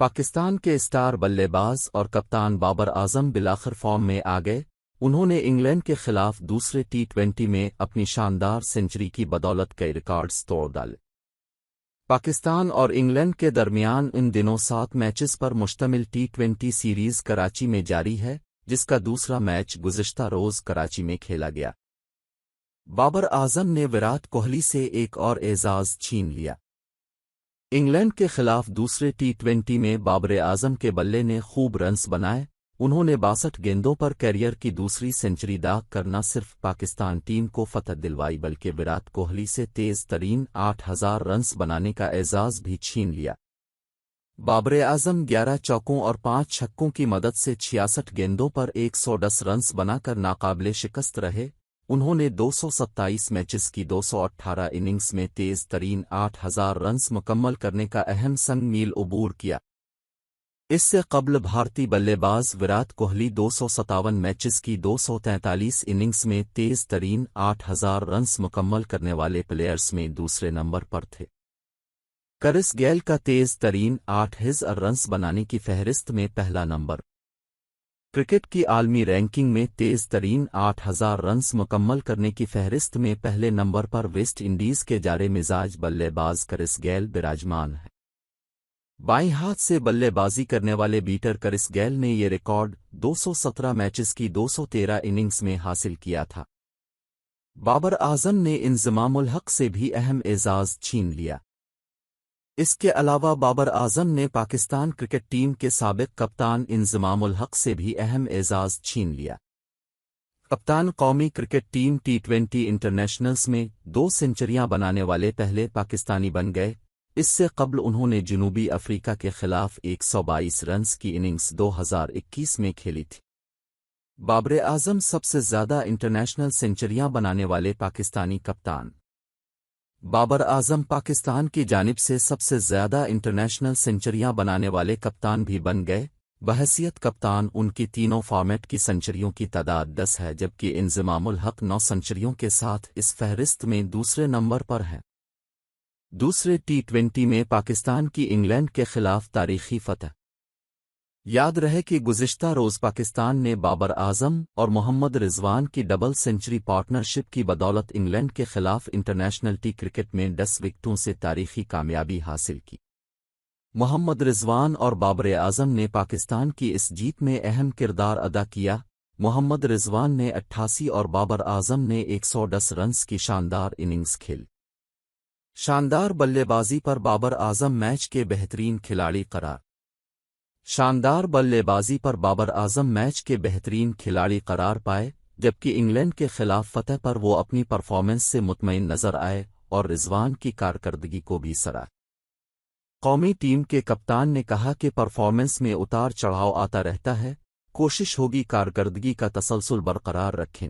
پاکستان کے اسٹار بلے باز اور کپتان بابر اعظم بالآخر فارم میں آ گئے۔ انہوں نے انگلینڈ کے خلاف دوسرے ٹی20 میں اپنی شاندار سنچری کی بدولت کئی ریکارڈز توڑ ڈالے۔ پاکستان اور انگلینڈ کے درمیان ان دنوں 7 میچز پر مشتمل ٹی20 سیریز کراچی میں جاری ہے، جس کا دوسرا میچ گزشتہ روز کراچی میں کھیلا گیا۔ بابر اعظم نے وراٹ کوہلی سے ایک اور اعزاز چھین لیا۔ انگلینڈ کے خلاف دوسرے ٹی20 میں بابر اعظم کے بلے نے خوب رنز بنائے۔ انہوں نے 62 گیندوں پر کیریئر کی دوسری سنچری داغ کر نہ صرف پاکستان ٹیم کو فتح دلوائی بلکہ وراٹ کوہلی سے تیز ترین 8000 رنز بنانے کا اعزاز بھی چھین لیا۔ بابر اعظم 11 چوکوں اور 5 چھکوں کی مدد سے 66 گیندوں پر 110 رنز بنا کر ناقابل شکست رہے۔ انہوں نے 227 میچز کی 218 اننگز میں تیز ترین 8000 رنز مکمل کرنے کا اہم سنگ میل عبور کیا۔ اس سے قبل بھارتی بلے باز وراٹ کوہلی 257 میچز کی 243 اننگز میں تیز ترین 8000 رنز مکمل کرنے والے پلیئرز میں دوسرے نمبر پر تھے۔ کرس گیل کا تیز ترین 8000 رنز بنانے کی فہرست میں پہلا نمبر۔ کرکٹ کی عالمی رینکنگ میں تیز ترین 8000 رنز مکمل کرنے کی فہرست میں پہلے نمبر پر ویسٹ انڈیز کے جارے مزاج بلے باز کرس گیل براجمان ہے۔ بائیں ہاتھ سے بلے بازی کرنے والے بیٹر کرس گیل نے یہ ریکارڈ 217 میچز کی 213 اننگز میں حاصل کیا تھا۔ بابر اعظم نے انضمام الحق سے بھی اہم اعزاز چھین لیا۔ اس کے علاوہ بابر اعظم نے پاکستان کرکٹ ٹیم کے سابق کپتان انضمام الحق سے بھی اہم اعزاز چھین لیا۔ کپتان قومی کرکٹ ٹیم ٹی20 انٹرنیشنلز میں 2 سنچریاں بنانے والے پہلے پاکستانی بن گئے۔ اس سے قبل انہوں نے جنوبی افریقہ کے خلاف 122 رنز کی اننگز 2021 میں کھیلی تھی۔ بابر اعظم سب سے زیادہ انٹرنیشنل سنچریاں بنانے والے پاکستانی کپتان۔ بابر اعظم پاکستان کی جانب سے سب سے زیادہ انٹرنیشنل سنچریاں بنانے والے کپتان بھی بن گئے۔ بحیثیت کپتان ان کی تینوں فارمیٹ کی سنچریوں کی تعداد 10 ہے، جبکہ انضمام الحق 9 سنچریوں کے ساتھ اس فہرست میں دوسرے نمبر پر ہے۔ دوسرے ٹی20 میں پاکستان کی انگلینڈ کے خلاف تاریخی فتح۔ یاد رہے کہ گزشتہ روز پاکستان نے بابر اعظم اور محمد رضوان کی ڈبل سنچری پارٹنرشپ کی بدولت انگلینڈ کے خلاف انٹرنیشنل ٹی کرکٹ میں 10 وکٹوں سے تاریخی کامیابی حاصل کی۔ محمد رضوان اور بابر اعظم نے پاکستان کی اس جیت میں اہم کردار ادا کیا۔ محمد رضوان نے 88 اور بابر اعظم نے 110 رنز کی شاندار اننگز کھیلی۔ شاندار بلے بازی پر بابر اعظم میچ کے بہترین کھلاڑی قرار۔ شاندار بلے بازی پر بابر اعظم میچ کے بہترین کھلاڑی قرار پائے، جبکہ انگلینڈ کے خلاف فتح پر وہ اپنی پرفارمنس سے مطمئن نظر آئے اور رضوان کی کارکردگی کو بھی سراہا۔ قومی ٹیم کے کپتان نے کہا کہ پرفارمنس میں اتار چڑھاؤ آتا رہتا ہے، کوشش ہوگی کارکردگی کا تسلسل برقرار رکھیں۔